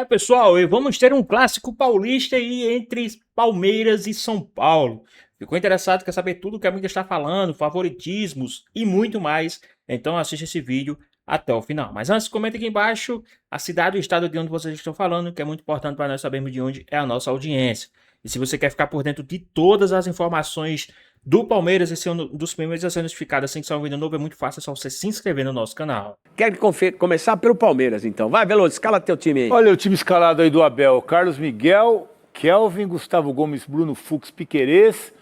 Pessoal, e vamos ter um clássico paulista aí entre Palmeiras e São Paulo. Ficou interessado, quer saber tudo que a mídia está falando, favoritismos e muito mais? Então assista esse vídeo até o final. Mas antes, comenta aqui embaixo a cidade e o estado de onde vocês estão falando, que é muito importante para nós sabermos de onde é a nossa audiência. E se você quer ficar por dentro de todas as informações do Palmeiras e ser um dos primeiros a ser notificado assim que sair um vídeo novo, é muito fácil, é só você se inscrever no nosso canal. Quer começar pelo Palmeiras, então. Vai, Veloso, escala teu time aí. Olha o time escalado aí do Abel: Carlos Miguel, Kelvin, Gustavo Gomes, Bruno Fux, Piquerez,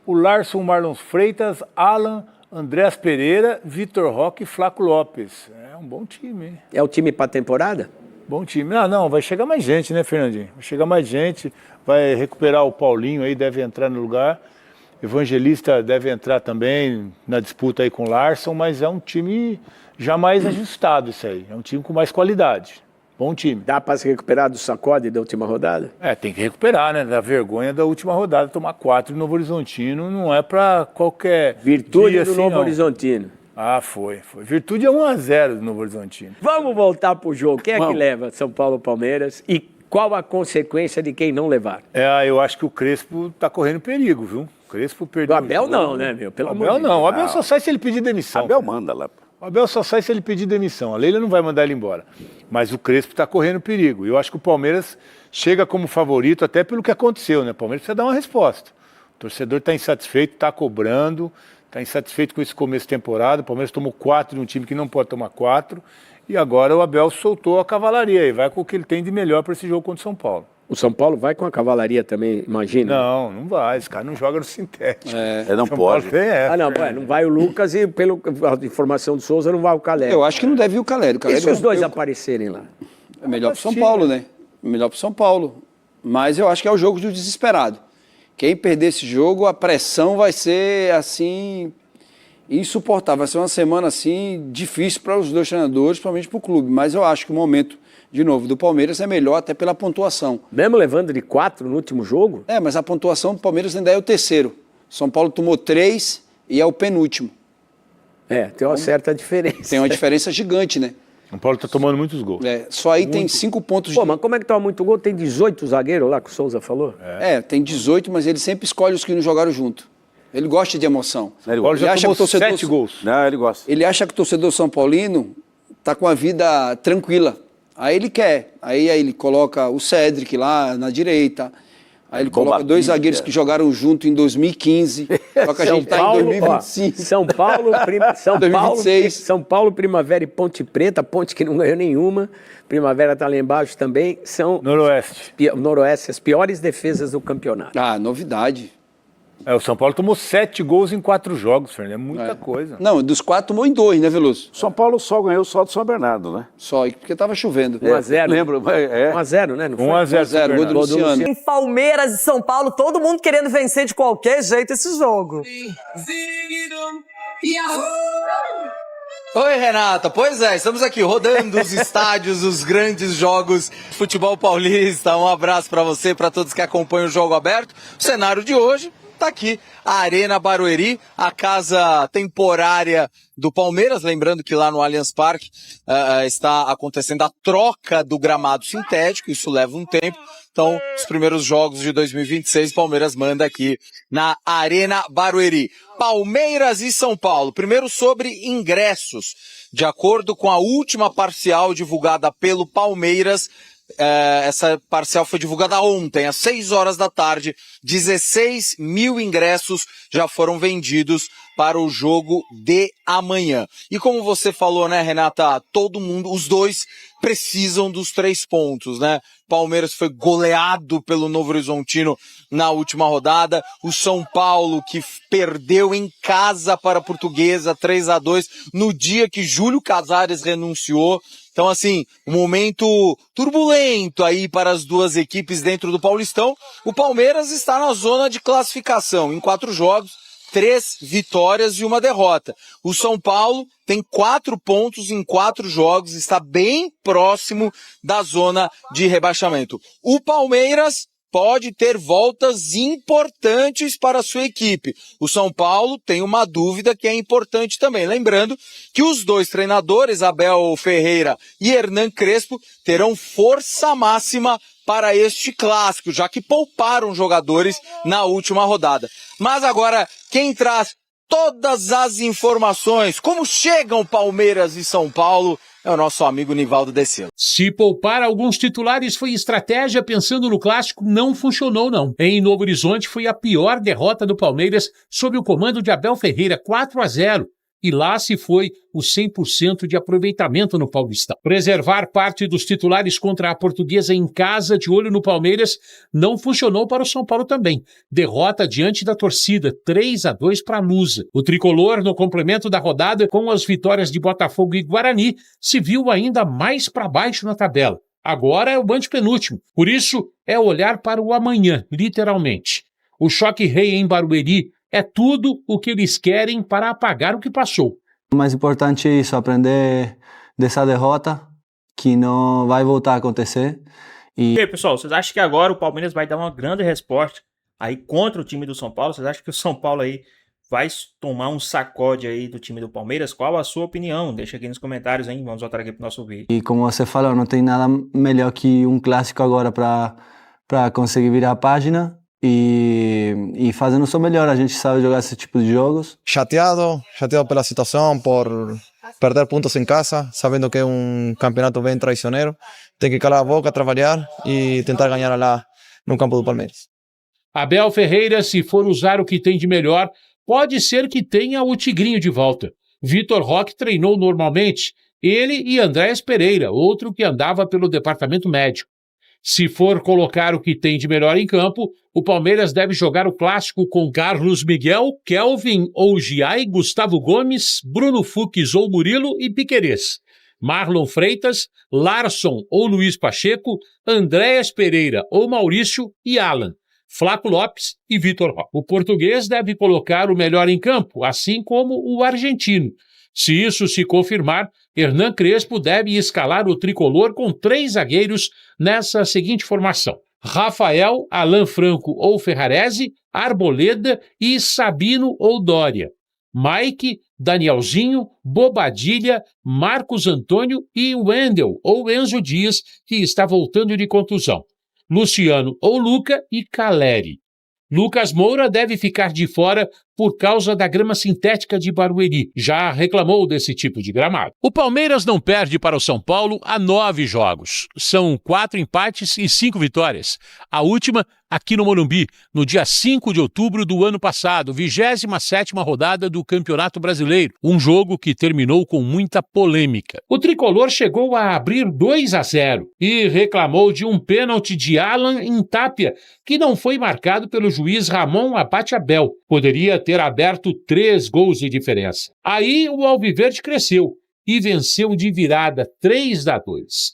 o Larson, Marlon Freitas, Alan, Andréas Pereira, Vitor Roque e Flaco Lopes. É um bom time, hein? É o time pra temporada? Bom time. Não, vai chegar mais gente, né, Fernandinho? Vai chegar mais gente, vai recuperar o Paulinho aí, deve entrar no lugar. Evangelista deve entrar também na disputa aí com o Larson, mas é um time já mais ajustado isso aí. É um time com mais qualidade. Bom time. Dá pra se recuperar do sacode da última rodada? Tem que recuperar, né? Da vergonha da última rodada, tomar 4 no Novo Horizontino não é pra qualquer Virtude dia do assim, Novo não. Horizontino. Foi. Virtude é 1-0 do Novo Horizontino. Vamos voltar pro jogo. Quem é que leva São Paulo Palmeiras e qual a consequência de quem não levar? Eu acho que o Crespo tá correndo perigo, viu? O Crespo O perdeu. Abel não, né, meu? Pelo amor de Deus. O Abel só sai se ele pedir demissão. Abel manda lá. O Abel só sai se ele pedir demissão. A Leila não vai mandar ele embora. Mas o Crespo está correndo perigo. E eu acho que o Palmeiras chega como favorito até pelo que aconteceu, né? O Palmeiras precisa dar uma resposta. O torcedor está insatisfeito, está cobrando, está insatisfeito com esse começo de temporada. O Palmeiras tomou 4 de um time que não pode tomar 4. E agora o Abel soltou a cavalaria e vai com o que ele tem de melhor para esse jogo contra o São Paulo. O São Paulo vai com a cavalaria também, imagina? Não vai. Esse cara não joga no sintético. Não São pode. Paulo tem essa. Não vai o Lucas e, pela informação do Souza, não vai o Caleri. Eu acho que não deve ir o Caleri. E se os dois aparecerem lá? É melhor pro São Paulo, né? Melhor pro São Paulo. Mas eu acho que é o jogo do desesperado. Quem perder esse jogo, a pressão vai ser, assim, insuportável. Vai ser uma semana, assim, difícil para os dois treinadores, principalmente para o clube. Mas eu acho que o momento, de novo, do Palmeiras é melhor até pela pontuação. Mesmo levando de 4 no último jogo? Mas a pontuação do Palmeiras ainda é o terceiro. São Paulo tomou 3 e é o penúltimo. Tem uma certa diferença. Tem uma diferença gigante, né? São Paulo está tomando muitos gols. Só aí tem 5 pontos de... Pô, mas como é que toma muito gol? Tem 18 zagueiros lá que o Souza falou? Tem 18, mas ele sempre escolhe os que não jogaram junto. Ele gosta de emoção. O Paulo já tomou 7 gols. Não, ele gosta. Ele acha que o torcedor São Paulino tá com a vida tranquila. Aí ele quer. Aí ele coloca o Cédric lá na direita. Aí ele coloca 2 zagueiros que jogaram junto em 2015. Só que a gente tá em 2025. São Paulo, 2026. São Paulo, Primavera e Ponte Preta. Ponte que não ganhou nenhuma. Primavera tá lá embaixo também. São Noroeste, as piores defesas do campeonato. Novidade. O São Paulo tomou 7 gols em 4 jogos, Fernando. É muita coisa. Não, dos 4 tomou em 2, né, Veloso? São Paulo só ganhou só do São Bernardo, né? Só, porque tava chovendo. 1-0. Lembro. 1-0, né? Não foi? 1-0. Gol do Luciano. Em Palmeiras e São Paulo, todo mundo querendo vencer de qualquer jeito esse jogo. Oi, Renata. Pois é, estamos aqui rodando os estádios, os grandes jogos de futebol paulista. Um abraço para você, para todos que acompanham o Jogo Aberto. O cenário de hoje tá aqui, a Arena Barueri, a casa temporária do Palmeiras. Lembrando que lá no Allianz Parque está acontecendo a troca do gramado sintético, isso leva um tempo. Então, os primeiros jogos de 2026, o Palmeiras manda aqui na Arena Barueri. Palmeiras e São Paulo. Primeiro sobre ingressos. De acordo com a última parcial divulgada pelo Palmeiras, essa parcial foi divulgada ontem, às 6 horas da tarde. 16 mil ingressos já foram vendidos para o jogo de amanhã. E como você falou, né, Renata, todo mundo, os dois precisam dos 3 pontos, né? Palmeiras foi goleado pelo Novo Horizontino na última rodada. O São Paulo, que perdeu em casa para a Portuguesa 3-2 no dia que Júlio Casares renunciou. Então, assim, um momento turbulento aí para as duas equipes dentro do Paulistão. O Palmeiras está na zona de classificação em 4 jogos, 3 vitórias e 1 derrota. O São Paulo tem 4 pontos em 4 jogos, está bem próximo da zona de rebaixamento. O Palmeiras pode ter voltas importantes para a sua equipe. O São Paulo tem uma dúvida que é importante também. Lembrando que os dois treinadores, Abel Ferreira e Hernan Crespo, terão força máxima para este clássico, já que pouparam jogadores na última rodada. Mas agora, quem traz todas as informações, como chegam Palmeiras e São Paulo, é o nosso amigo Nivaldo Decilo. Se poupar alguns titulares foi estratégia, pensando no clássico, não funcionou não. Em Novo Horizonte foi a pior derrota do Palmeiras sob o comando de Abel Ferreira, 4-0. E lá se foi o 100% de aproveitamento no Paulistão. Preservar parte dos titulares contra a Portuguesa em casa, de olho no Palmeiras, não funcionou para o São Paulo também. Derrota diante da torcida, 3-2 para a Lusa. O tricolor, no complemento da rodada, com as vitórias de Botafogo e Guarani, se viu ainda mais para baixo na tabela. Agora é o antepenúltimo. Por isso, é olhar para o amanhã, literalmente. O choque rei em Barueri é tudo o que eles querem para apagar o que passou. O mais importante é isso, aprender dessa derrota, que não vai voltar a acontecer. E aí, pessoal, vocês acham que agora o Palmeiras vai dar uma grande resposta aí contra o time do São Paulo? Vocês acham que o São Paulo aí vai tomar um sacode aí do time do Palmeiras? Qual a sua opinião? Deixa aqui nos comentários, hein? Vamos voltar aqui para o nosso vídeo. E como você falou, não tem nada melhor que um clássico agora para conseguir virar a página. E fazendo o seu melhor, a gente sabe jogar esse tipo de jogos. Chateado pela situação, por perder pontos em casa, sabendo que é um campeonato bem traiçoeiro. Tem que calar a boca, trabalhar e tentar ganhar lá no campo do Palmeiras. Abel Ferreira, se for usar o que tem de melhor, pode ser que tenha o Tigrinho de volta. Vitor Roque treinou normalmente, ele e Andréas Pereira, outro que andava pelo departamento médico. Se for colocar o que tem de melhor em campo, o Palmeiras deve jogar o clássico com Carlos Miguel, Kelvin ou Giai, Gustavo Gomes, Bruno Fux ou Murilo e Piquerez. Marlon Freitas, Larson ou Luiz Pacheco, Andréas Pereira ou Maurício e Alan, Flaco Lopes e Vitor Roque. O português deve colocar o melhor em campo, assim como o argentino. Se isso se confirmar, Hernan Crespo deve escalar o tricolor com 3 zagueiros nessa seguinte formação: Rafael, Alan Franco ou Ferrarese, Arboleda e Sabino ou Dória. Mike, Danielzinho, Bobadilha, Marcos Antônio e Wendel ou Enzo Dias, que está voltando de contusão. Luciano ou Luca e Caleri. Lucas Moura deve ficar de fora por causa da grama sintética de Barueri. Já reclamou desse tipo de gramado. O Palmeiras não perde para o São Paulo há 9 jogos. São 4 empates e 5 vitórias. A última aqui no Morumbi, no dia 5 de outubro do ano passado, 27ª rodada do Campeonato Brasileiro. Um jogo que terminou com muita polêmica. O tricolor chegou a abrir 2-0 e reclamou de um pênalti de Alan em Tapia, que não foi marcado pelo juiz Ramon Abate Abel. Poderia ter aberto 3 gols de diferença. Aí o Alviverde cresceu e venceu de virada 3-2.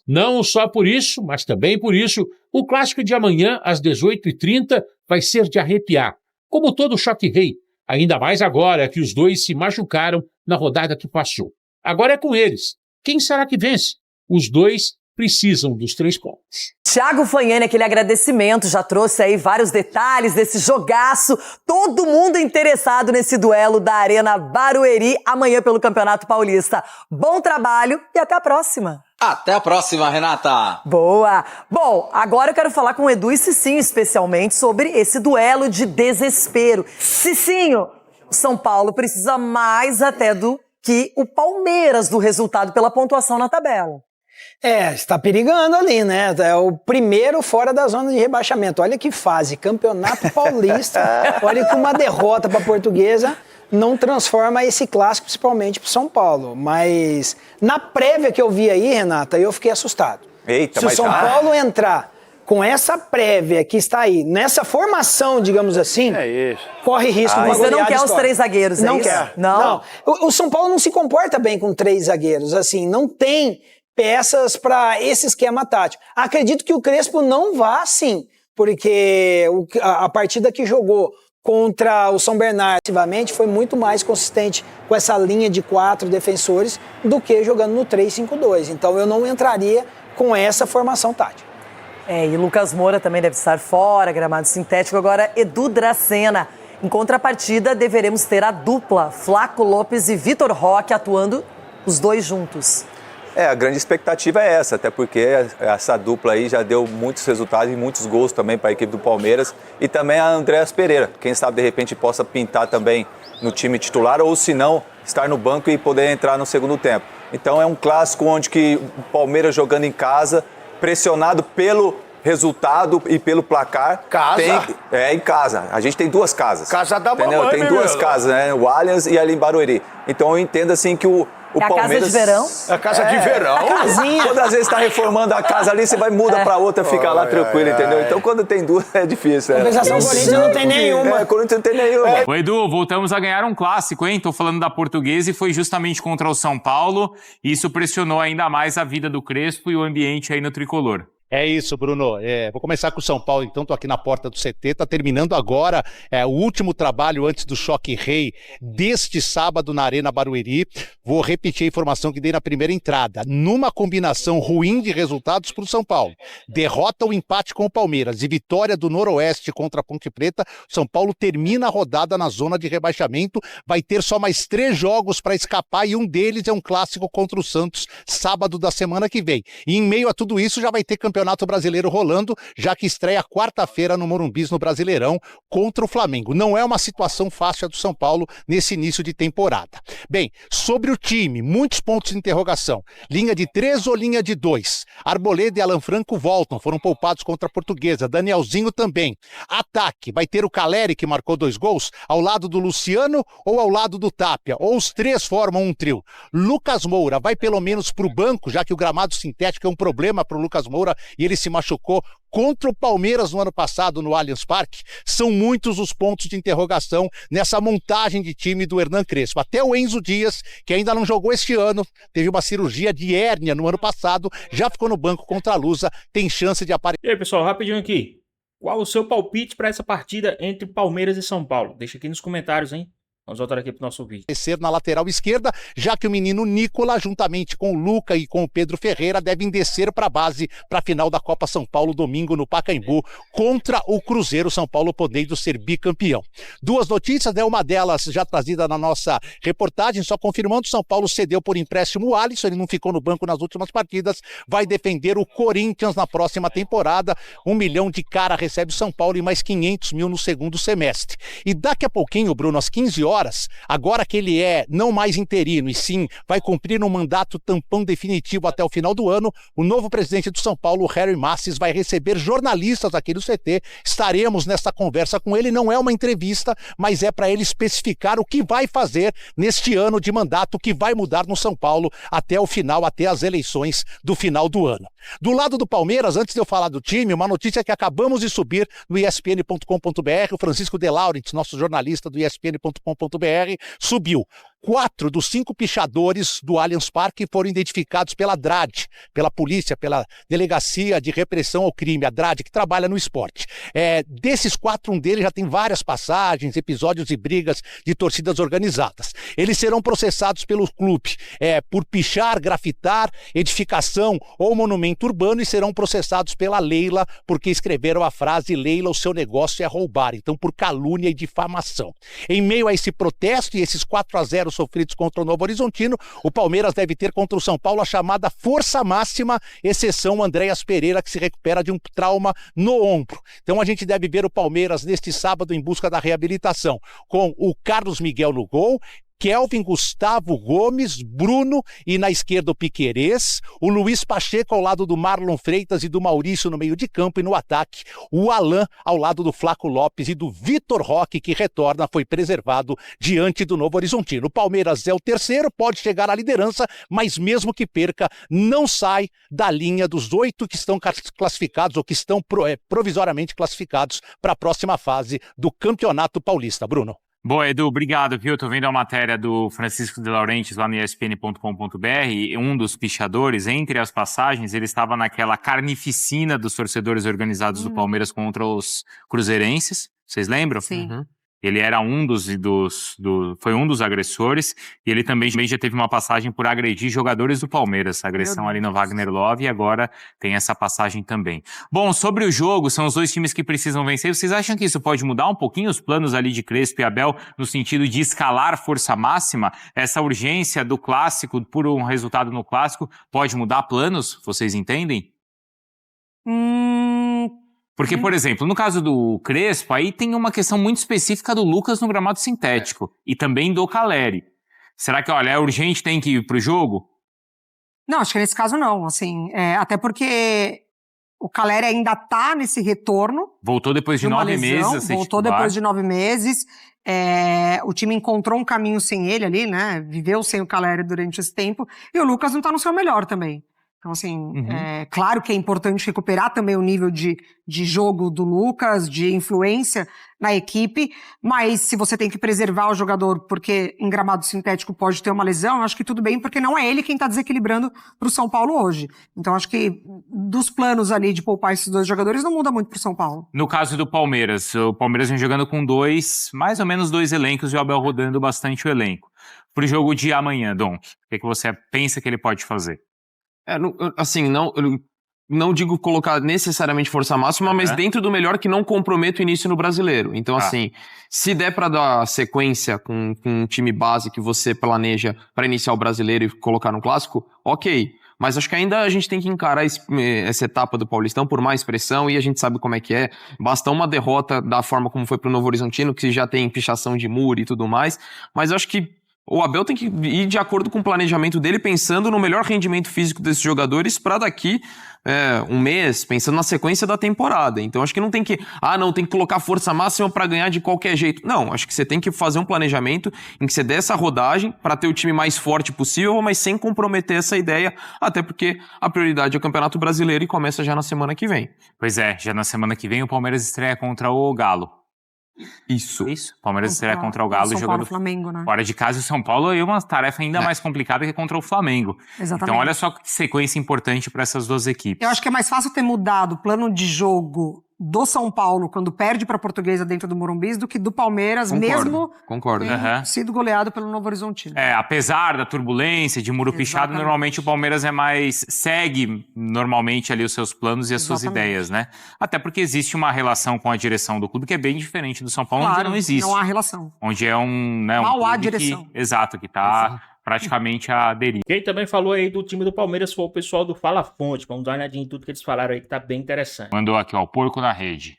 Não só por isso, mas também por isso, o clássico de amanhã, às 18h30, vai ser de arrepiar, como todo choque rei, ainda mais agora que os dois se machucaram na rodada que passou. Agora é com eles. Quem será que vence? Os dois precisam dos 3 pontos. Thiago Fanhani, aquele agradecimento, já trouxe aí vários detalhes desse jogaço. Todo mundo interessado nesse duelo da Arena Barueri amanhã pelo Campeonato Paulista. Bom trabalho e até a próxima. Até a próxima, Renata. Boa! Bom, agora eu quero falar com o Edu e Cicinho especialmente sobre esse duelo de desespero. Cicinho, o São Paulo precisa mais até do que o Palmeiras do resultado pela pontuação na tabela. Está perigando ali, né? É o primeiro fora da zona de rebaixamento. Olha que fase, Campeonato Paulista. Olha que uma derrota para a Portuguesa não transforma esse clássico, principalmente para o São Paulo. Mas na prévia que eu vi aí, Renata, eu fiquei assustado. Eita, se o São Paulo entrar com essa prévia que está aí, nessa formação, digamos assim, corre risco de uma Você não quer histórica. os 3 zagueiros, não é isso? Quer. Não. O São Paulo não se comporta bem com 3 zagueiros, assim, não tem peças para esse esquema tático. Acredito que o Crespo não vá assim, porque a partida que jogou contra o São Bernardo foi muito mais consistente com essa linha de 4 defensores do que jogando no 3-5-2. Então eu não entraria com essa formação tática. E Lucas Moura também deve estar fora, gramado sintético. Agora, Edu Dracena. Em contrapartida, deveremos ter a dupla Flaco Lopes e Vitor Roque atuando os dois juntos. A grande expectativa é essa, até porque essa dupla aí já deu muitos resultados e muitos gols também para a equipe do Palmeiras. E também a Andréas Pereira, quem sabe de repente possa pintar também no time titular ou se não, estar no banco e poder entrar no segundo tempo. Então é um clássico onde que o Palmeiras jogando em casa, pressionado pelo resultado e pelo placar. Em casa. A gente tem duas casas. Casa da entendeu? mamãe, Tem duas casas, né? O Allianz e ali em Barueri. Então eu entendo assim que o Palmeiras... casa de verão? A casa de verão. A casinha. Quando às vezes está reformando a casa ali, você vai muda para outra, fica lá tranquilo, entendeu? Então quando tem duas é difícil. Compensação, o Corinthians não tem nenhuma. O Corinthians não tem nenhuma. Ô Edu, voltamos a ganhar um clássico, hein? Tô falando da Portuguesa e foi justamente contra o São Paulo. Isso pressionou ainda mais a vida do Crespo e o ambiente aí no Tricolor. É isso, Bruno. Vou começar com o São Paulo, então, tô aqui na porta do CT, tá terminando agora o último trabalho antes do Choque Rei deste sábado na Arena Barueri. Vou repetir a informação que dei na primeira entrada. Numa combinação ruim de resultados para o São Paulo, derrota ou empate com o Palmeiras e vitória do Noroeste contra a Ponte Preta, São Paulo termina a rodada na zona de rebaixamento, vai ter só mais 3 jogos para escapar e um deles é um clássico contra o Santos, sábado da semana que vem. E em meio a tudo isso já vai ter Campeonato Brasileiro rolando, já que estreia quarta-feira no Morumbi no Brasileirão contra o Flamengo. Não é uma situação fácil a do São Paulo nesse início de temporada. Bem, sobre o time, muitos pontos de interrogação. Linha de 3 ou linha de 2? Arboleda e Alan Franco voltam, foram poupados contra a Portuguesa. Danielzinho também. Ataque, vai ter o Caleri, que marcou 2 gols, ao lado do Luciano ou ao lado do Tapia? Ou os 3 formam um trio? Lucas Moura vai pelo menos para o banco, já que o gramado sintético é um problema para o Lucas Moura e ele se machucou contra o Palmeiras no ano passado no Allianz Parque. São muitos os pontos de interrogação nessa montagem de time do Hernan Crespo. Até o Enzo Dias, que ainda não jogou este ano, teve uma cirurgia de hérnia no ano passado, já ficou no banco contra a Lusa, tem chance de aparecer. E aí, pessoal, rapidinho aqui. Qual o seu palpite para essa partida entre Palmeiras e São Paulo? Deixa aqui nos comentários, hein? Vamos voltar aqui para o nosso vídeo. Na lateral esquerda, já que o menino Nicola, juntamente com o Luca e com o Pedro Ferreira, devem descer para a base para a final da Copa São Paulo, domingo no Pacaembu, contra o Cruzeiro. São Paulo podendo ser bicampeão. 2 notícias, né? Uma delas já trazida na nossa reportagem, só confirmando, São Paulo cedeu por empréstimo o Alisson, ele não ficou no banco nas últimas partidas, vai defender o Corinthians na próxima temporada. 1 milhão de cara recebe o São Paulo e mais 500 mil no segundo semestre. E daqui a pouquinho, Bruno, às 15 horas, agora que ele é não mais interino e sim vai cumprir um mandato tampão definitivo até o final do ano, o novo presidente do São Paulo, Harry Massis, vai receber jornalistas aqui do CT. Estaremos nessa conversa com ele, não é uma entrevista, mas é para ele especificar o que vai fazer neste ano de mandato, que vai mudar no São Paulo até o final, até as eleições do final do ano. Do lado do Palmeiras, antes de eu falar do time, uma notícia que acabamos de subir no ESPN.com.br, o Francisco De Laurentiis, nosso jornalista do ESPN.com.br, subiu. 4 dos 5 pichadores do Allianz Parque foram identificados pela DRAD, pela polícia, pela Delegacia de Repressão ao Crime, a DRAD, que trabalha no esporte. Desses 4, um deles já tem várias passagens, episódios e brigas de torcidas organizadas. Eles serão processados pelo clube por pichar, grafitar, edificação ou monumento urbano e serão processados pela Leila porque escreveram a frase "Leila, o seu negócio é roubar", então por calúnia e difamação. Em meio a esse protesto e esses 4-0 sofridos contra o Novo Horizontino, o Palmeiras deve ter contra o São Paulo a chamada força máxima, exceção Andréas Pereira, que se recupera de um trauma no ombro. Então a gente deve ver o Palmeiras neste sábado em busca da reabilitação, com o Carlos Miguel no gol, Kelvin, Gustavo Gomes, Bruno e na esquerda o Piquerez, o Luiz Pacheco ao lado do Marlon Freitas e do Maurício no meio de campo e no ataque, o Alan ao lado do Flaco Lopes e do Vitor Roque, que retorna, foi preservado diante do Novo Horizontino. O Palmeiras é o terceiro, pode chegar à liderança, mas mesmo que perca, não sai da linha dos 8 que estão classificados ou que estão provisoriamente classificados para a próxima fase do Campeonato Paulista. Bruno. Boa, Edu, obrigado, viu? Tô vendo a matéria do Francisco De Laurentiis lá no ESPN.com.br. Um dos pichadores, entre as passagens, ele estava naquela carnificina dos torcedores organizados do Palmeiras contra os cruzeirenses. Vocês lembram? Sim. Ele era foi um dos agressores, e ele também já teve uma passagem por agredir jogadores do Palmeiras, agressão ali no Wagner Love, e agora tem essa passagem também. Bom, sobre o jogo, são os dois times que precisam vencer. Vocês acham que isso pode mudar um pouquinho os planos ali de Crespo e Abel, no sentido de escalar força máxima? Essa urgência do clássico, por um resultado no clássico, pode mudar planos? Vocês entendem? Porque, por exemplo, no caso do Crespo, aí tem uma questão muito específica do Lucas no gramado sintético. E também do Caleri. Será que, olha, é urgente, tem que ir pro jogo? Não, acho que nesse caso não, assim, até porque o Caleri ainda tá nesse retorno. Voltou depois de 9 meses a ser Voltou titular. depois de 9 meses. O time encontrou um caminho sem ele ali, né? Viveu sem o Caleri durante esse tempo. E o Lucas não tá no seu melhor também. Então, assim, claro que é importante recuperar também o nível de jogo do Lucas, de influência na equipe, mas se você tem que preservar o jogador porque em gramado sintético pode ter uma lesão, acho que tudo bem, porque não é ele quem está desequilibrando para o São Paulo hoje. Então, acho que dos planos ali de poupar esses dois jogadores não muda muito para o São Paulo. No caso do Palmeiras, o Palmeiras vem jogando com mais ou menos dois elencos, e o Abel rodando bastante o elenco. Para o jogo de amanhã, Dom, o que você pensa que ele pode fazer? Não digo colocar necessariamente força máxima, mas dentro do melhor que não comprometa o início no Brasileiro. Então, se der pra dar sequência com um time base que você planeja pra iniciar o Brasileiro e colocar no Clássico, ok. Mas acho que ainda a gente tem que encarar essa etapa do Paulistão por mais pressão, e a gente sabe como é que é. Basta uma derrota da forma como foi pro Novo Horizontino, que já tem pichação de muro e tudo mais. Mas acho que o Abel tem que ir de acordo com o planejamento dele, pensando no melhor rendimento físico desses jogadores para daqui um mês, pensando na sequência da temporada. Então acho que não tem que, tem que colocar força máxima para ganhar de qualquer jeito. Não, acho que você tem que fazer um planejamento em que você dê essa rodagem para ter o time mais forte possível, mas sem comprometer essa ideia, até porque a prioridade é o Campeonato Brasileiro e começa já na semana que vem. Pois é, já na semana que vem o Palmeiras estreia contra o Galo. Isso. Palmeiras estreia contra o Galo São jogando Paulo, Flamengo, né? fora de casa, e o São Paulo é uma tarefa ainda mais complicada que contra o Flamengo. Exatamente. Então olha só que sequência importante para essas duas equipes. Eu acho que é mais fácil ter mudado o plano de jogo do São Paulo quando perde para a Portuguesa dentro do Morumbi do que do Palmeiras, mesmo tendo sido goleado pelo Novo Horizontino. Apesar da turbulência, de muro pichado, normalmente o Palmeiras segue normalmente ali os seus planos e as suas ideias, né? Até porque existe uma relação com a direção do clube que é bem diferente do São Paulo, onde não existe. Não há relação. Onde é Mal há direção. Que tá praticamente a deriva. Quem também falou aí do time do Palmeiras foi o pessoal do Fala Fonte. Vamos dar uma olhadinha em tudo que eles falaram aí, que tá bem interessante. Mandou aqui, ó, o porco na rede.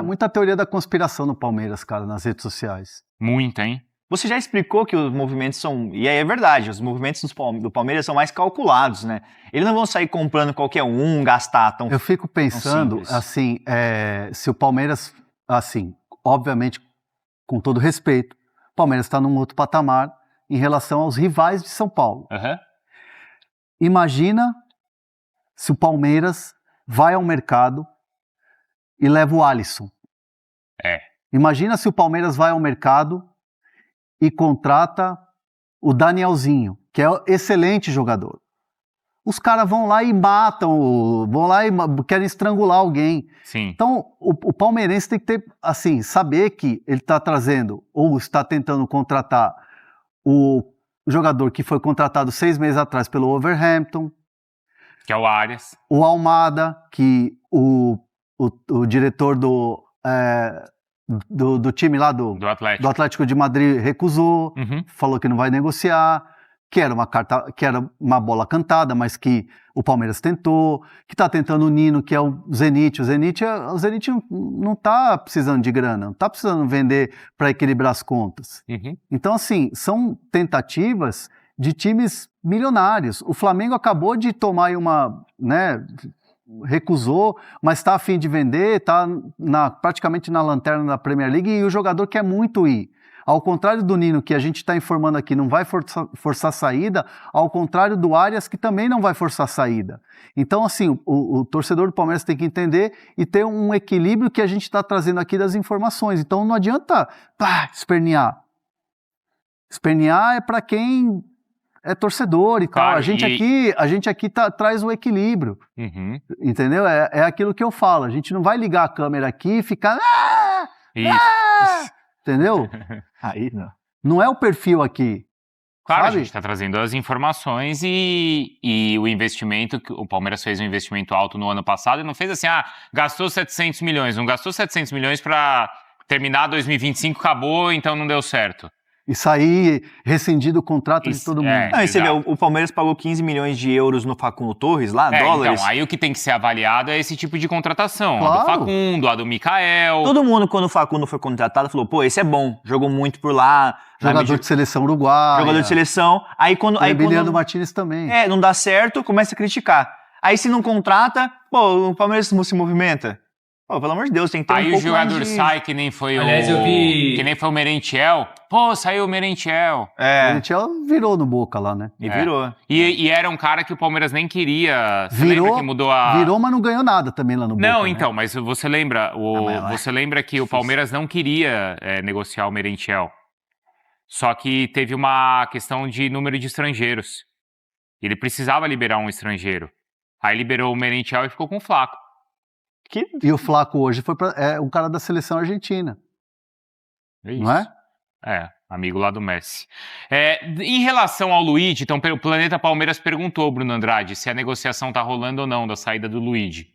Muita teoria da conspiração no Palmeiras, cara, nas redes sociais. Muita, hein? Você já explicou que os movimentos são... E aí é verdade, os movimentos do Palmeiras são mais calculados, né? Eles não vão sair comprando qualquer gastar tão... Eu fico pensando, assim, se o Palmeiras, assim, obviamente, com todo respeito, o Palmeiras está num outro patamar em relação aos rivais de São Paulo. Imagina se o Palmeiras vai ao mercado e leva o Alisson. Imagina se o Palmeiras vai ao mercado e contrata o Danielzinho, que é um excelente jogador. Os caras vão lá e matam, querem estrangular alguém. Sim. Então, o palmeirense tem que ter, assim, saber que ele está trazendo, ou está tentando contratar o jogador que foi contratado 6 meses atrás pelo Wolverhampton. Que é o Arias. O Almada, que o diretor do time lá do Atlético de Madrid recusou, falou que não vai negociar, que era uma bola cantada, mas que o Palmeiras tentou, que está tentando o Nino, que é o Zenit. O Zenit não está precisando de grana, não está precisando vender para equilibrar as contas. Então, assim, são tentativas de times milionários. O Flamengo acabou de tomar recusou, mas está a fim de vender, está praticamente na lanterna da Premier League, e o jogador quer muito ir. Ao contrário do Nino, que a gente está informando aqui, não vai forçar saída, ao contrário do Arias, que também não vai forçar saída. Então, assim, o torcedor do Palmeiras tem que entender e ter um equilíbrio que a gente está trazendo aqui das informações. Então, não adianta espernear. Espernear é para quem é torcedor e tal. A gente aqui traz o equilíbrio. Entendeu? É aquilo que eu falo. A gente não vai ligar a câmera aqui e ficar... Entendeu? Aí não. Não é o perfil aqui. Claro, sabe? a gente está trazendo as informações e o investimento, o Palmeiras fez um investimento alto no ano passado e não fez assim, gastou 700 milhões, não gastou 700 milhões para terminar 2025, acabou, então não deu certo. E sair rescindido o contrato de todo mundo. Não, e você vê, o Palmeiras pagou 15 milhões de euros no Facundo Torres, lá, dólares. Então, aí o que tem que ser avaliado é esse tipo de contratação. Claro. A do Facundo, a do Mikael. Todo mundo, quando o Facundo foi contratado, falou, pô, esse é bom, jogou muito por lá. Jogador de seleção uruguaia. Jogador de seleção. Aí quando... Emiliano Martínez também. Não dá certo, começa a criticar. Aí se não contrata, pô, o Palmeiras se movimenta. Pô, pelo amor de Deus, tem que ter aí um pouco mais o jogador sai, que nem foi que nem foi o Merentiel. Pô, saiu o Merentiel. O Merentiel virou no Boca lá, né? E virou. E era um cara que o Palmeiras nem queria. Você lembra que mudou a... Virou, mas não ganhou nada também lá no Boca. Não, então, mas você lembra, você lembra que o Palmeiras não queria negociar o Merentiel. Só que teve uma questão de número de estrangeiros. Ele precisava liberar um estrangeiro. Aí liberou o Merentiel e ficou com o Flaco. E o Flaco hoje é um cara da seleção argentina. Isso. Não é? Amigo lá do Messi. Em relação ao Luigi, então o Planeta Palmeiras perguntou, Bruno Andrade, se a negociação tá rolando ou não da saída do Luigi.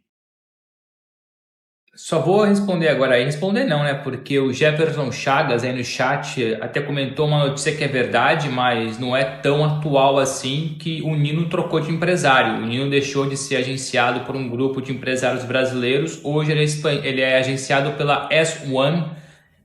Só vou responder agora aí. Responder não, né? Porque o Jefferson Chagas aí no chat até comentou uma notícia que é verdade, mas não é tão atual assim, que o Nino trocou de empresário. O Nino deixou de ser agenciado por um grupo de empresários brasileiros. Hoje ele é agenciado pela S1,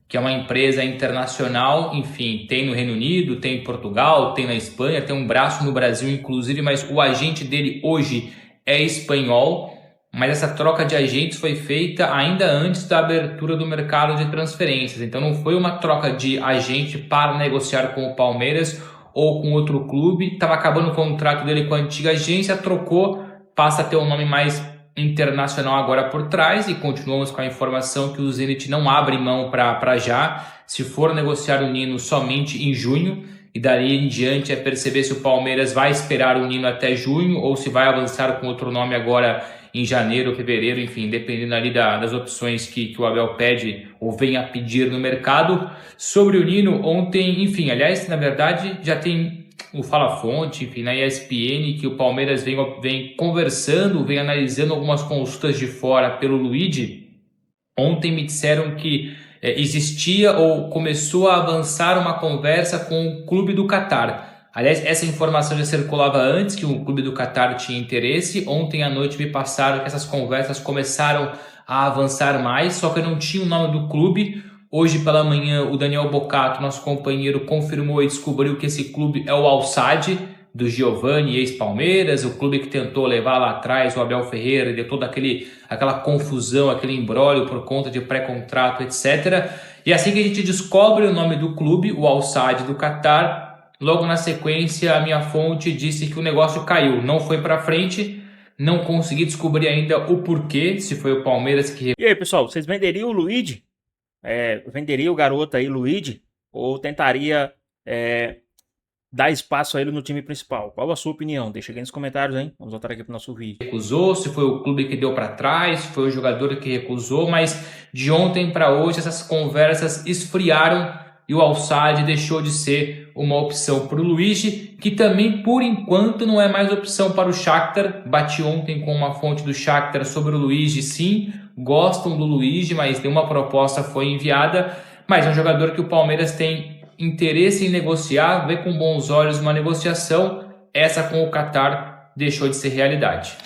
que é uma empresa internacional. Enfim, tem no Reino Unido, tem em Portugal, tem na Espanha, tem um braço no Brasil inclusive, mas o agente dele hoje é espanhol. Mas essa troca de agentes foi feita ainda antes da abertura do mercado de transferências. Então não foi uma troca de agente para negociar com o Palmeiras ou com outro clube. Estava acabando o contrato dele com a antiga agência, trocou, passa a ter um nome mais internacional agora por trás. E continuamos com a informação que o Zenit não abre mão para já. Se for negociar o Nino somente em junho. E dali em diante é perceber se o Palmeiras vai esperar o Nino até junho ou se vai avançar com outro nome agora em janeiro, fevereiro, enfim, dependendo ali das opções que o Abel pede ou vem a pedir no mercado. Sobre o Nino, ontem, enfim, aliás, na verdade, já tem o Fala Fonte, enfim, na ESPN, que o Palmeiras vem conversando, vem analisando algumas consultas de fora pelo Luigi. Ontem me disseram que existia ou começou a avançar uma conversa com o clube do Catar. Aliás, essa informação já circulava antes, que o clube do Catar tinha interesse. Ontem à noite me passaram que essas conversas começaram a avançar mais, só que eu não tinha o nome do clube. Hoje pela manhã o Daniel Bocato, nosso companheiro, confirmou e descobriu que esse clube é o Al Sadd, do Giovani, ex-Palmeiras, o clube que tentou levar lá atrás o Abel Ferreira e deu toda aquela confusão, aquele imbróglio por conta de pré-contrato, etc. E assim que a gente descobre o nome do clube, o Al Sadd do Catar, logo na sequência, a minha fonte disse que o negócio caiu, não foi pra frente, não consegui descobrir ainda o porquê, se foi o Palmeiras que... E aí, pessoal, vocês venderiam o Luigi? Venderia o garoto aí, Luigi? Ou tentaria dar espaço a ele no time principal? Qual a sua opinião? Deixa aqui nos comentários, hein? Vamos voltar aqui pro nosso vídeo. Recusou, se foi o clube que deu pra trás, se foi o jogador que recusou, mas de ontem pra hoje essas conversas esfriaram e o Al Sadd deixou de ser uma opção para o Luigi, que também, por enquanto, não é mais opção para o Shakhtar. Bati ontem com uma fonte do Shakhtar sobre o Luigi, sim, gostam do Luigi, mas nenhuma proposta foi enviada. Mas é um jogador que o Palmeiras tem interesse em negociar, vê com bons olhos uma negociação. Essa com o Qatar deixou de ser realidade.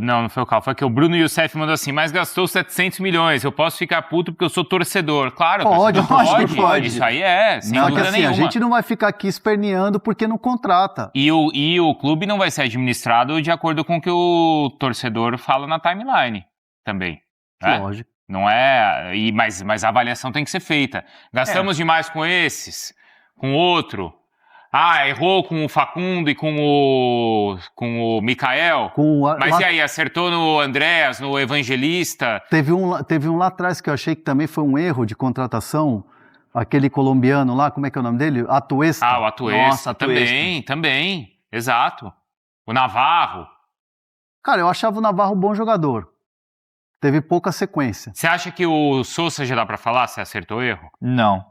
Não foi o Cal, foi que o Bruno Youssef mandou assim, mas gastou 700 milhões, eu posso ficar puto porque eu sou torcedor. Claro, pode. Isso aí sem dúvida assim, nenhuma. A gente não vai ficar aqui esperneando porque não contrata. E o clube não vai ser administrado de acordo com o que o torcedor fala na timeline também. Lógico. Não é, mas a avaliação tem que ser feita. Gastamos demais com esses, com outro... errou com o Facundo e com o Mikael. Mas e aí, acertou no Andréas, no Evangelista? Teve um lá atrás que eu achei que também foi um erro de contratação. Aquele colombiano lá, como é que é o nome dele? Atuesta. O Atuesta. Nossa, Também. Exato. O Navarro. Cara, eu achava o Navarro um bom jogador. teve pouca sequência. Você acha que o Sousa já dá pra falar se acertou o erro? Não.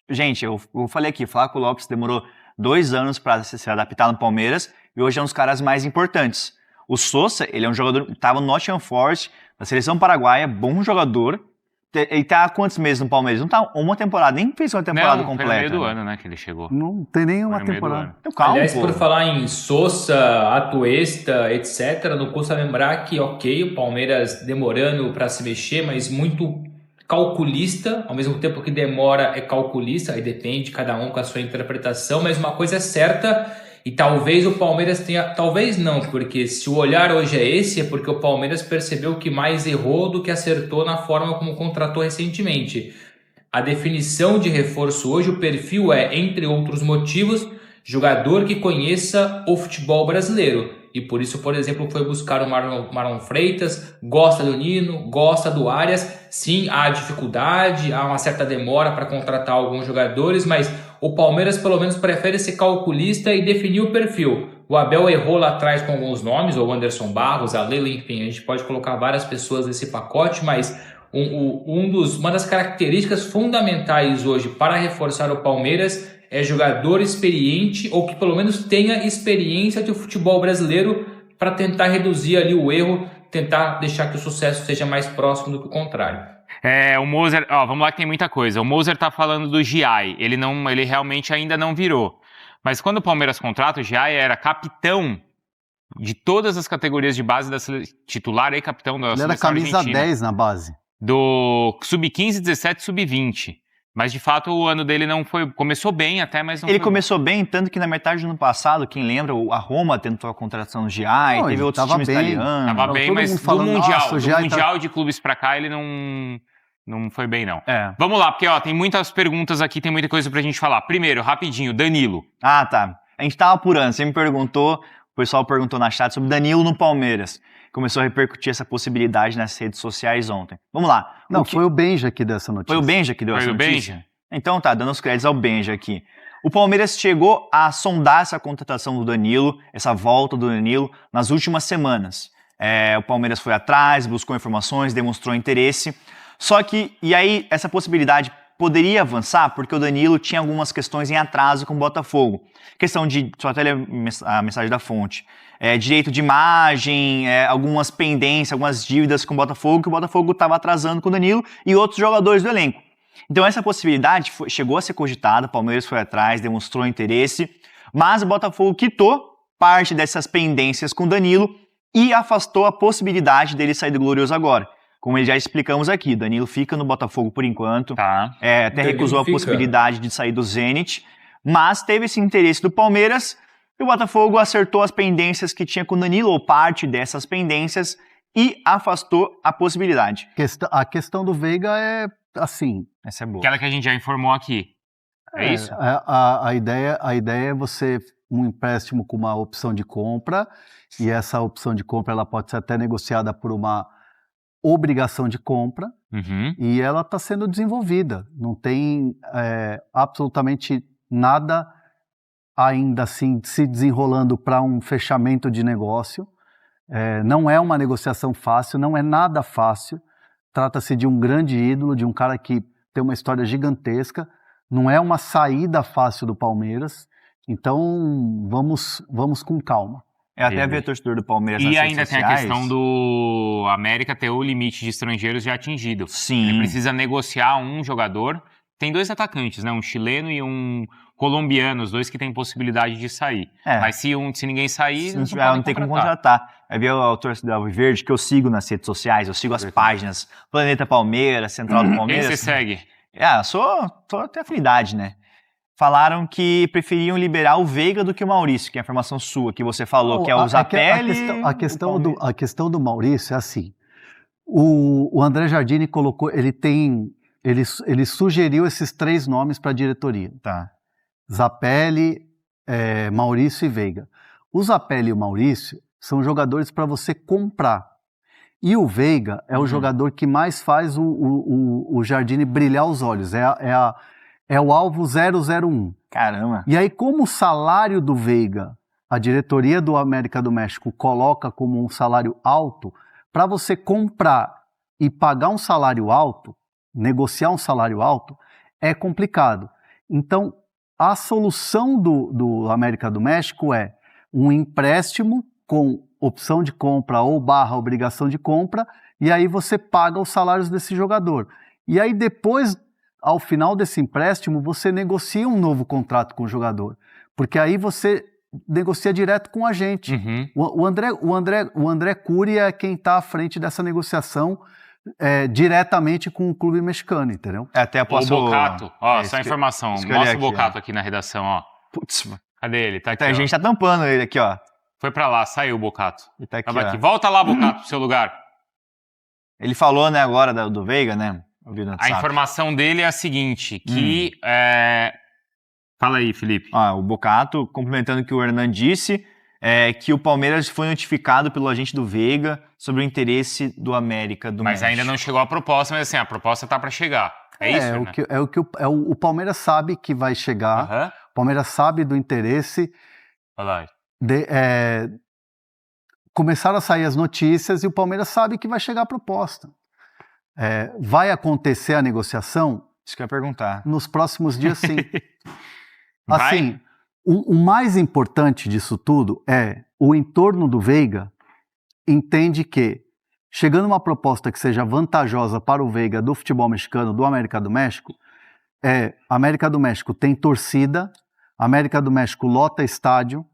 Gente, eu falei aqui, Flaco Lopes demorou 2 anos para se adaptar no Palmeiras e hoje é um dos caras mais importantes. O Sousa, ele é um jogador, estava no Nottingham Forest, na seleção paraguaia, bom jogador. Ele tá há quantos meses no Palmeiras? Não tá uma temporada, nem fez uma temporada completa. Foi no meio do ano, né, que ele chegou. Não tem nenhuma temporada. Então, calma, Aliás, por falar em Sousa, Atuesta, etc., não custa lembrar que, ok, o Palmeiras demorando para se mexer, mas muito calculista, ao mesmo tempo que demora é calculista, aí depende, cada um com a sua interpretação, mas uma coisa é certa, e talvez o Palmeiras tenha, talvez não, porque se o olhar hoje é esse, é porque o Palmeiras percebeu que mais errou do que acertou na forma como contratou recentemente. A definição de reforço hoje, o perfil é, entre outros motivos, jogador que conheça o futebol brasileiro. E por isso, por exemplo, foi buscar o Marlon Freitas, gosta do Nino, gosta do Arias. Sim, há dificuldade, há uma certa demora para contratar alguns jogadores, mas o Palmeiras pelo menos prefere ser calculista e definir o perfil. O Abel errou lá atrás com alguns nomes, ou o Anderson Barros, a Leila, enfim, a gente pode colocar várias pessoas nesse pacote, mas uma das características fundamentais hoje para reforçar o Palmeiras é jogador experiente ou que pelo menos tenha experiência de futebol brasileiro para tentar reduzir ali o erro, tentar deixar que o sucesso seja mais próximo do que o contrário. O Moser, vamos lá que tem muita coisa. O Moser tá falando do Giai, ele realmente ainda não virou. Mas quando o Palmeiras contrata, o Giai era capitão de todas as categorias de base da titular e capitão da seleção argentina. Ele era camisa 10 na base. Do sub-15, 17, sub-20. Mas, de fato, o ano dele não foi... Começou bem até, mas não Ele foi começou bem, tanto que na metade do ano passado, quem lembra, a Roma tentou a contratação do Giai, teve outros times italianos. Tava bem, mas do Mundial de clubes pra cá, ele não foi bem, não. Vamos lá, porque tem muitas perguntas aqui, tem muita coisa pra gente falar. Primeiro, rapidinho, Danilo. Ah, tá. A gente tava apurando, você me perguntou, o pessoal perguntou na chat sobre Danilo no Palmeiras. Começou a repercutir essa possibilidade nas redes sociais ontem. Vamos lá. Não, foi o Benja que deu essa notícia. Foi o Benja que deu essa notícia? Benja? Então tá, dando os créditos ao Benja aqui. O Palmeiras chegou a sondar essa contratação do Danilo, essa volta do Danilo, nas últimas semanas. O Palmeiras foi atrás, buscou informações, demonstrou interesse. Só que, e aí, essa possibilidade poderia avançar porque o Danilo tinha algumas questões em atraso com o Botafogo. Questão de, só até ler a mensagem da fonte, direito de imagem, algumas pendências, algumas dívidas com o Botafogo, que o Botafogo estava atrasando com o Danilo e outros jogadores do elenco. Então essa possibilidade chegou a ser cogitada, o Palmeiras foi atrás, demonstrou interesse, mas o Botafogo quitou parte dessas pendências com o Danilo e afastou a possibilidade dele sair do Glorioso agora. Como já explicamos aqui, Danilo fica no Botafogo por enquanto, até recusou a possibilidade de sair do Zenit, mas teve esse interesse do Palmeiras e o Botafogo acertou as pendências que tinha com o Danilo, ou parte dessas pendências, e afastou a possibilidade. A questão do Veiga é assim. Essa é boa. Aquela que a gente já informou aqui. É isso? A ideia é você um empréstimo com uma opção de compra, e essa opção de compra ela pode ser até negociada por uma obrigação de compra, e ela está sendo desenvolvida. Não tem absolutamente nada ainda assim se desenrolando para um fechamento de negócio. Não é uma negociação fácil, não é nada fácil. Trata-se de um grande ídolo, de um cara que tem uma história gigantesca. Não é uma saída fácil do Palmeiras. Então, vamos com calma. Até ver torcedor do Palmeiras nas redes sociais. E ainda tem a questão do América ter o limite de estrangeiros já atingido. Sim. Ele precisa negociar um jogador. Tem 2 atacantes, né? Um chileno e um colombiano, os 2 que têm possibilidade de sair. Mas se ninguém sair, não tem como contratar. Aí veio o torcedor Alviverde, que eu sigo nas redes sociais, eu sigo as páginas Planeta Palmeiras, Central do Palmeiras. Quem você segue? Sou até afinidade, né? Falaram que preferiam liberar o Veiga do que o Maurício, que é a informação sua, que você falou, que é o Zapelli. A questão do Maurício é assim, o André Jardine colocou, ele sugeriu esses 3 nomes para a diretoria. Tá. Zapelli, Maurício e Veiga. O Zapelli e o Maurício são jogadores para você comprar. E o Veiga é o jogador que mais faz o Jardine brilhar os olhos. É o alvo 001. Caramba. E aí, como o salário do Veiga, a diretoria do América do México coloca como um salário alto, para você comprar e pagar um salário alto, negociar um salário alto, é complicado. Então, a solução do América do México é um empréstimo com opção de compra ou barra obrigação de compra, e aí você paga os salários desse jogador. E aí depois, ao final desse empréstimo, você negocia um novo contrato com o jogador, porque aí você negocia direto com a gente. O André Curi é quem está à frente dessa negociação diretamente com o clube mexicano, entendeu? Até O Bocato, ó, só informação. Mostra o Bocato aqui na redação, ó. Putz, cadê ele? Tá aqui, a gente tá tampando ele aqui, ó. Foi pra lá, saiu o Bocato. Ele tá aqui, Tava ó. aqui. Volta lá, Bocato, pro seu lugar. Ele falou, né, agora do Veiga, né? A informação dele é a seguinte, que... Fala aí, Felipe. O Bocato, complementando o que o Hernan disse, que o Palmeiras foi notificado pelo agente do Veiga sobre o interesse do América do México. Mas ainda não chegou a proposta, mas assim, a proposta tá pra chegar. É isso, né? O Palmeiras sabe que vai chegar, o Palmeiras sabe do interesse. Olha lá. Começaram a sair as notícias e o Palmeiras sabe que vai chegar a proposta. Vai acontecer a negociação? Isso que eu ia perguntar. Nos próximos dias, sim. Assim, o mais importante disso tudo é o entorno do Veiga entende que, chegando uma proposta que seja vantajosa para o Veiga do futebol mexicano, do América do México, América do México tem torcida, América do México lota estádio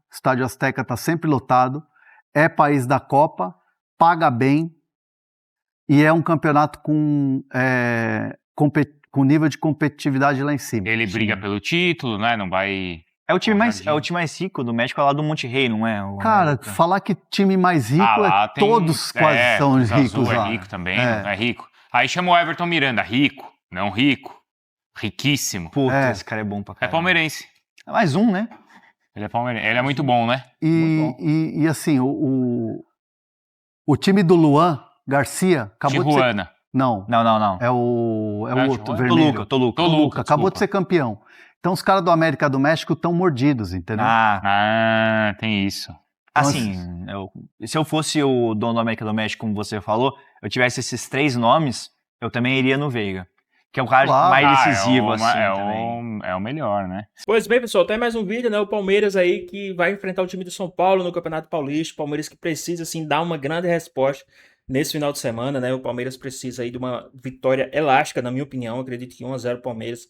Azteca está sempre lotado, é país da Copa, paga bem e é um campeonato com nível de competitividade lá em cima. Ele briga pelo título, né? Não vai... É o time mais rico do México, é lá do Monterrey, não é? Cara, falar que time mais rico todos quase são ricos Azul lá. É rico também, não é rico. Aí chama o Everton Miranda, rico, não rico, riquíssimo. Puta, esse cara é bom pra caramba. É palmeirense. É mais um, né? Ele é palmeirense, ele é muito bom, né? E assim, o time do Luan Garcia acabou Tijuana. de ser... Não. É o outro, vermelho. Toluca. Acabou de ser campeão. Então os caras do América do México estão mordidos, entendeu? Tem isso. Assim, se eu fosse o dono do América do México, como você falou, eu tivesse esses 3 nomes, eu também iria no Veiga. Que é o cara mais decisivo, também. É o melhor, né? Pois bem, pessoal, tem mais um vídeo, né? O Palmeiras aí que vai enfrentar o time do São Paulo no Campeonato Paulista. O Palmeiras que precisa, assim, dar uma grande resposta nesse final de semana, né? O Palmeiras precisa aí de uma vitória elástica, na minha opinião. Eu acredito que 1-0 Palmeiras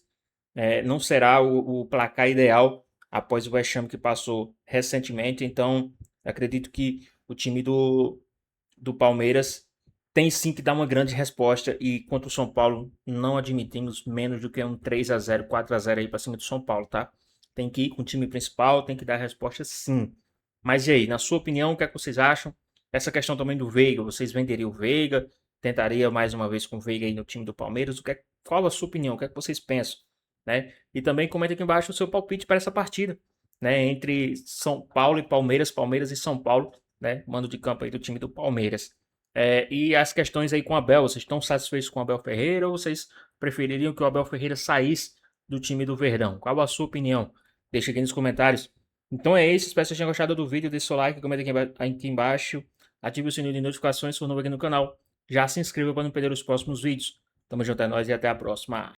não será o placar ideal após o vexame que passou recentemente. Então, acredito que o time do Palmeiras tem sim que dar uma grande resposta, e quanto ao São Paulo, não admitimos menos do que um 3-0, 4-0 aí para cima do São Paulo, tá? Tem que ir com o time principal, tem que dar a resposta sim. Mas e aí, na sua opinião, o que é que vocês acham? Essa questão também do Veiga, vocês venderiam o Veiga? Tentaria mais uma vez com o Veiga aí no time do Palmeiras? Qual a sua opinião? O que é que vocês pensam? Né? E também comenta aqui embaixo o seu palpite para essa partida, né? Entre São Paulo e Palmeiras, Palmeiras e São Paulo, né? Mando de campo aí do time do Palmeiras. E as questões aí com o Abel, vocês estão satisfeitos com o Abel Ferreira ou vocês prefeririam que o Abel Ferreira saísse do time do Verdão? Qual a sua opinião? Deixa aqui nos comentários. Então é isso, espero que vocês tenham gostado do vídeo, deixa o like, comenta aqui embaixo, ative o sininho de notificações se for novo aqui no canal, já se inscreva para não perder os próximos vídeos. Tamo junto, é nóis e até a próxima.